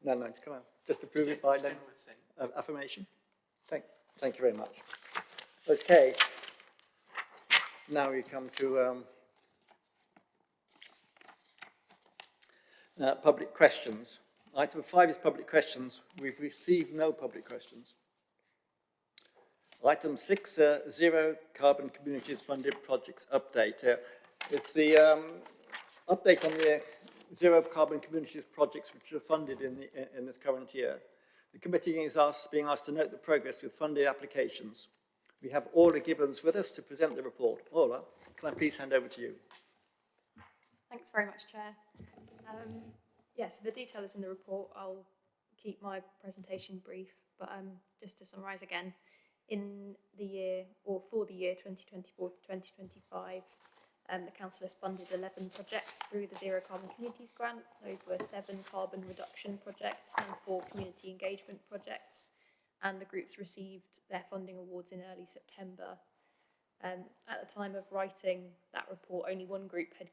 No, can I just approve it by then affirmation? Thank you very much. Okay. Now we come to public questions. Item 5 is public questions. We've received no public questions. Item 6, Zero Carbon Communities Funded Projects Update. It's the update on the Zero Carbon Communities projects which are funded in this current year. The committee is being asked to note the progress with funded applications. We have Orla Gibbons with us to present the report. Orla, can I please hand over to you? Thanks very much, Chair. Yes, the detail is in the report. I'll keep my presentation brief, but just to summarise again, in the year, or for the year 2024 to 2025, the Council has funded 11 projects through the Zero Carbon Communities Grant. Those were 7 carbon reduction projects and 4 community engagement projects, and the groups received their funding awards in early September. At the time of writing that report, only one group had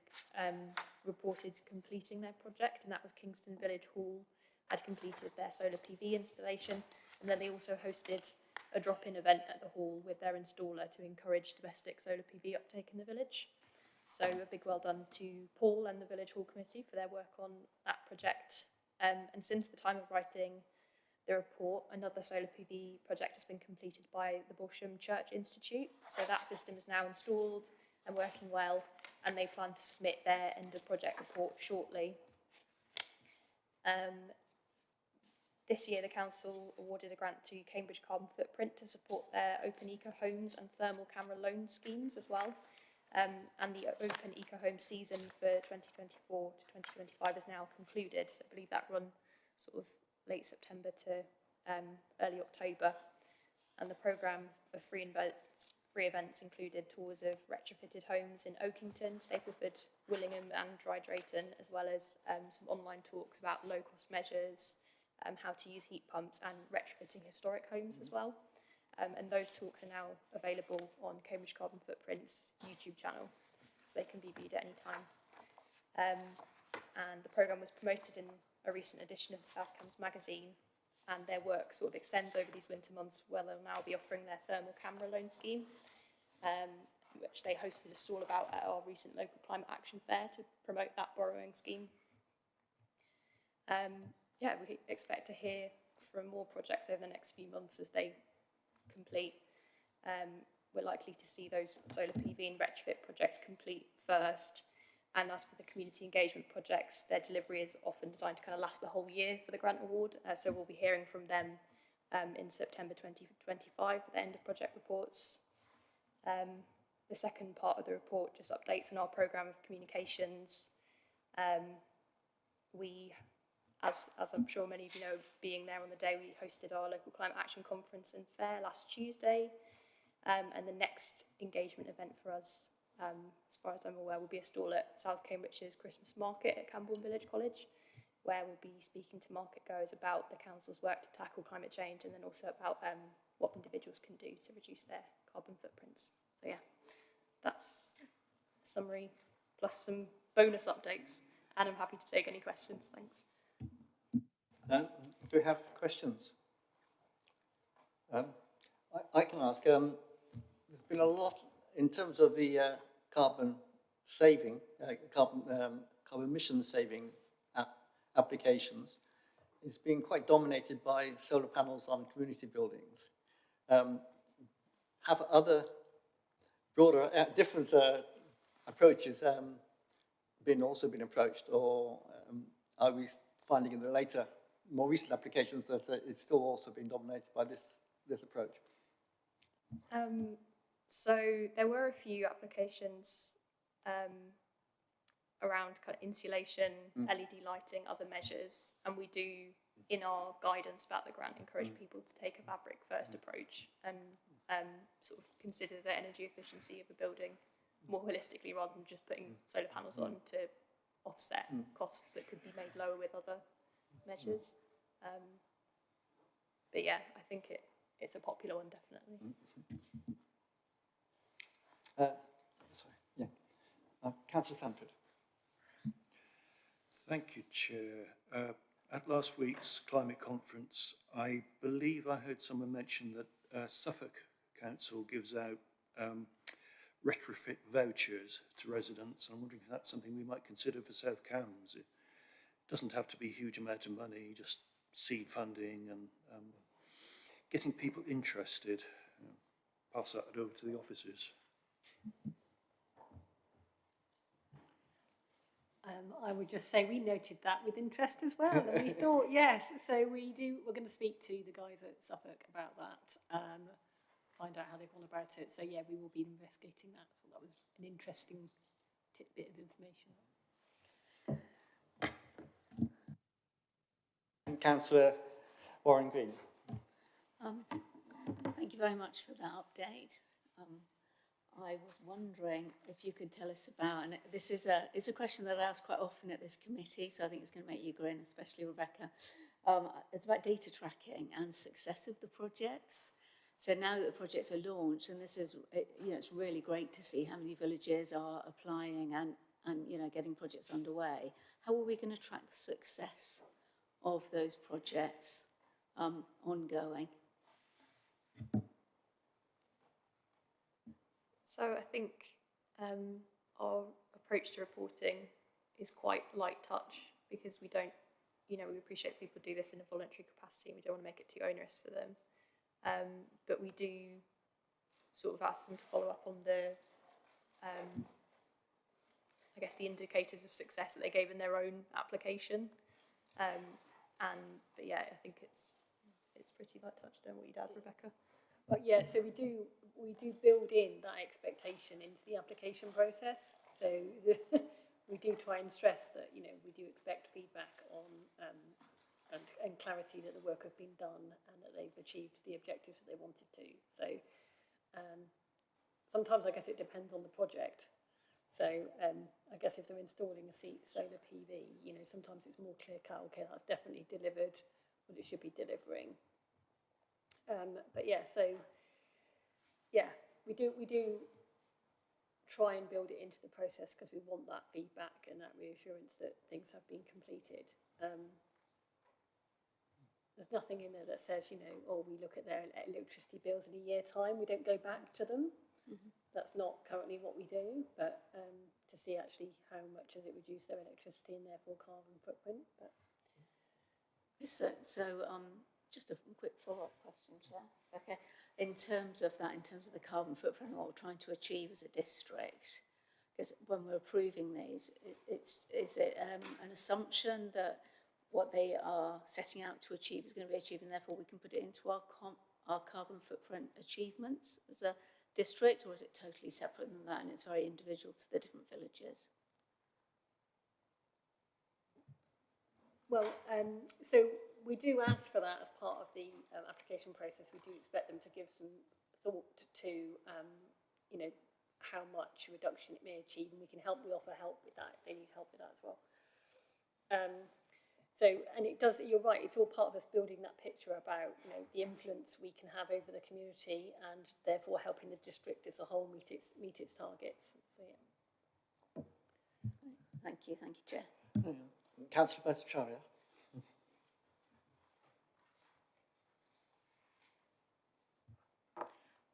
reported completing their project, and that was Kingston Village Hall had completed their solar PV installation, and then they also hosted a drop-in event at the hall with their installer to encourage domestic solar PV uptake in the village. So a big well done to Paul and the Village Hall Committee for their work on that project. And since the time of writing the report, another solar PV project has been completed by the Bosham Church Institute. So that system is now installed and working well, and they plan to submit their end of project report shortly. This year, the Council awarded a grant to Cambridge Carbon Footprint to support their Open Eco Homes and thermal camera loan schemes as well. And the Open Eco Home season for 2024 to 2025 is now concluded. So I believe that run sort of late September to early October. And the programme of free events included tours of retrofitted homes in Oakington, Stapleford, Willingham and Dry Drayton, as well as some online talks about low-cost measures, how to use heat pumps and retrofitting historic homes as well. And those talks are now available on Cambridge Carbon Footprint's YouTube channel, so they can be viewed at any time. And the programme was promoted in a recent edition of the South Cambs magazine, and their work sort of extends over these winter months, where they'll now be offering their thermal camera loan scheme, which they hosted a stall about at our recent local climate action fair to promote that borrowing scheme. Yeah, we expect to hear from more projects over the next few months as they complete. We're likely to see those solar PV and retrofit projects complete first. And as for the community engagement projects, their delivery is often designed to kind of last the whole year for the grant award. So we'll be hearing from them in September 2025 for the end of project reports. The second part of the report just updates on our programme of communications. We, as I'm sure many of you know, being there on the day, we hosted our local climate action conference and fair last Tuesday. And the next engagement event for us, as far as I'm aware, will be a stall at South Cambridge's Christmas Market at Camborne Village College, where we'll be speaking to market goers about the council's work to tackle climate change, and then also about what individuals can do to reduce their carbon footprints. So yeah, that's a summary plus some bonus updates, and I'm happy to take any questions. Thanks. Do we have questions? I can ask. There's been a lot in terms of the carbon saving, carbon emission saving applications. It's been quite dominated by solar panels on community buildings. Have other broader, different approaches also been approached, or are we finding in the later, more recent applications that it's still also been dominated by this approach? So there were a few applications around kind of insulation, LED lighting, other measures, and we do, in our guidance about the grant, encourage people to take a fabric first approach and sort of consider the energy efficiency of a building more holistically, rather than just putting solar panels on to offset costs that could be made lower with other measures. But yeah, I think it's a popular one, definitely. Councillor Sanford. Thank you, Chair. At last week's climate conference, I believe I heard someone mention that Suffolk Council gives out retrofit vouchers to residents. I'm wondering if that's something we might consider for South Cambs. It doesn't have to be a huge amount of money, just seed funding and getting people interested. Pass that over to the officers. I would just say we noted that with interest as well, and we thought, yes, so we're going to speak to the guys at Suffolk about that, find out how they've gone about it. So yeah, we will be investigating that. So that was an interesting tidbit of information. Councillor Warren Green. Thank you very much for that update. I was wondering if you could tell us about, and it's a question that I ask quite often at this committee, so I think it's going to make you grin, especially Rebecca. It's about data tracking and success of the projects. So now that the projects are launched, and this is, it's really great to see how many villages are applying and getting projects underway. How are we going to track the success of those projects ongoing? So I think our approach to reporting is quite light touch, because we don't, we appreciate people do this in a voluntary capacity and we don't want to make it too onerous for them. But we do sort of ask them to follow up on the, I guess, the indicators of success that they gave in their own application. But yeah, I think it's pretty light touch. I don't know what you'd add, Rebecca. But yeah, so we do build in that expectation into the application process. So we do try and stress that, we do expect feedback on and clarity that the work has been done and that they've achieved the objectives that they wanted to. So sometimes I guess it depends on the project. So I guess if they're installing a solar PV, sometimes it's more clear cut, okay, that's definitely delivered what it should be delivering. But yeah, so yeah, we do try and build it into the process because we want that feedback and that reassurance that things have been completed. There's nothing in there that says, oh, we look at their electricity bills in a year's time, we don't go back to them. Mm-hmm. That's not currently what we do, but to see actually how much has it reduced their electricity and therefore carbon footprint. But Just a quick follow-up question, Chair. Okay. In terms of the carbon footprint, what we're trying to achieve as a district, because when we're approving these, is it an assumption that what they are setting out to achieve is going to be achieved, and therefore we can put it into our carbon footprint achievements as a district, or is it totally separate than that and it's very individual to the different villages? Well, so we do ask for that as part of the application process. We do expect them to give some thought to, how much reduction it may achieve, and we can help. We offer help with that if they need help with that as well. And it does. You're right. It's all part of us building that picture about the influence we can have over the community, and therefore helping the district as a whole meet its targets. So yeah. Thank you, Chair. Councillor Bhattacharya.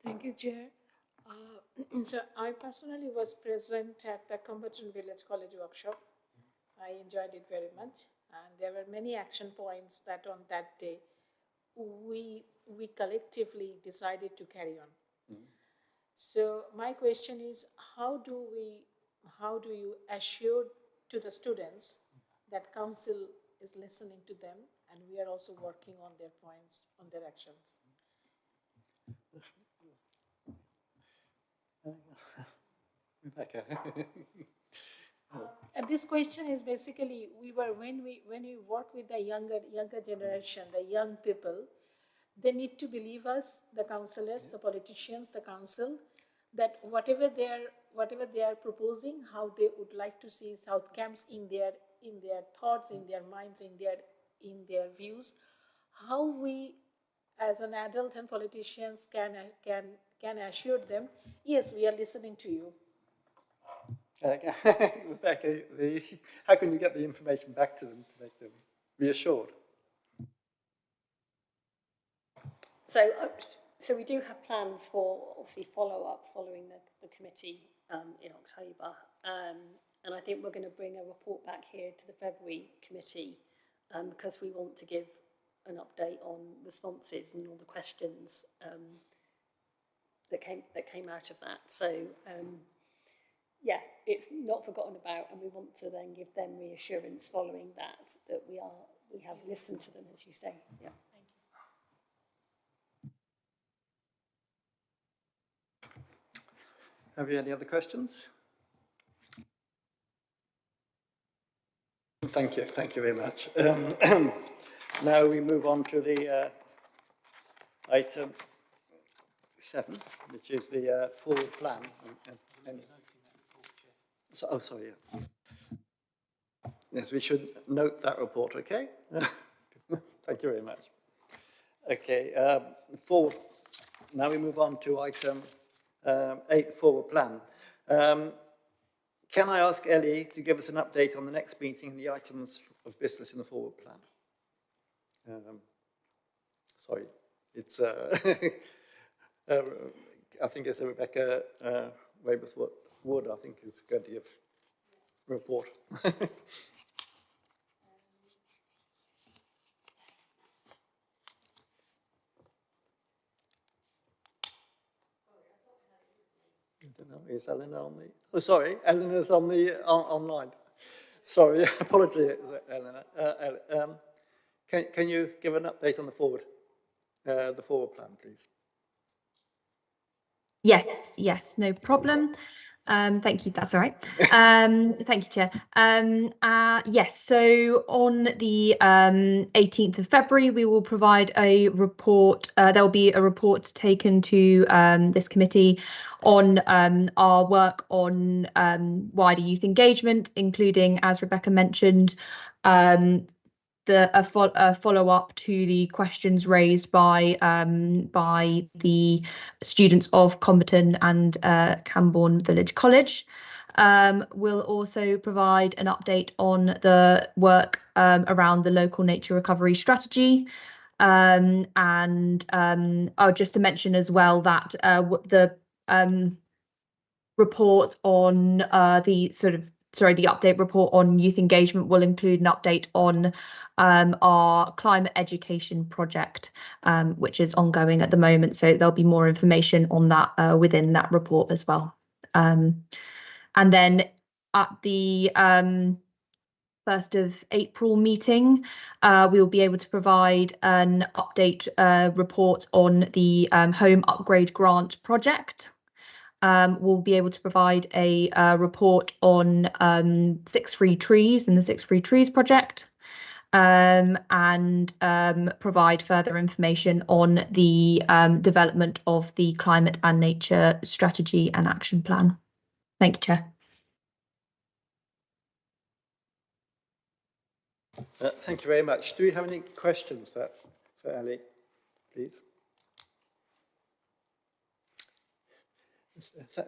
Thank you, Chair. So I personally was present at the Cumberton Village College workshop. I enjoyed it very much, and there were many action points that on that day we collectively decided to carry on. Mm-hmm. So my question is, how do you assure to the students that council is listening to them and we are also working on their points, on their actions? Rebecca. And this question is basically, when we work with the younger generation, the young people, they need to believe us, the councillors, the politicians, the council, that whatever they are proposing, how they would like to see South Cambs in their thoughts, in their minds, in their views, how we as an adult and politicians can assure them, yes, we are listening to you. Rebecca, how can you get the information back to them to make them reassured. So we do have plans for obviously follow-up following the committee in October. And I think we're going to bring a report back here to the February committee because we want to give an update on responses and all the questions that came out of that. So yeah, it's not forgotten about, and we want to then give them reassurance following that we have listened to them, as you say. Yeah. Have you any other questions? Thank you very much. Now we move on to the item 7, which is the forward plan. Sorry, yeah. Yes, we should note that report, okay? Thank you very much. Okay, now we move on to item 8, forward plan. Can I ask Ellie to give us an update on the next meeting and the items of business in the forward plan? Sorry, it's, I think it's Rebecca Weymouth-Wood, I think, is going to give a report. I don't know, is Eleanor on the... Oh, sorry, Eleanor's on the online. Sorry, apologies, Eleanor. Can you give an update on the forward plan, please? Yes, no problem. Thank you, that's all right. Thank you, Chair. Yes, so on the 18th of February, we will provide a report. There will be a report taken to this committee on our work on wider youth engagement, including, as Rebecca mentioned, a follow-up to the questions raised by the students of Comberton and Cambourne Village College. We'll also provide an update on the work around the local nature recovery strategy. Just to mention as well that the report on the update report on youth engagement will include an update on our climate education project, which is ongoing at the moment. So there'll be more information on that within that report as well. And then at the 1st of April meeting, we will be able to provide an update report on the Home Upgrade Grant project. We'll be able to provide a report on 6 Free Trees and the 6 Free Trees project, and provide further information on the development of the climate and nature strategy and action plan. Thank you, Chair. Thank you very much. Do we have any questions for Ellie, please?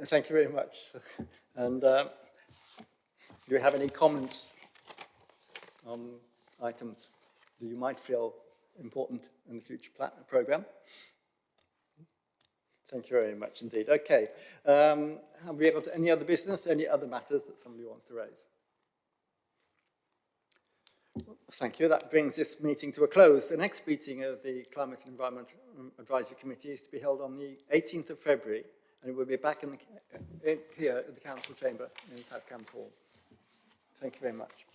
Thank you very much. And do you have any comments on items that you might feel important in the future programme? Thank you very much indeed. Okay. Have we got any other business, any other matters that somebody wants to raise? Thank you. That brings this meeting to a close. The next meeting of the Climate and Environment Advisory Committee is to be held on the 18th of February. And we'll be back here at the Council Chamber in South Camp Hall. Thank you very much.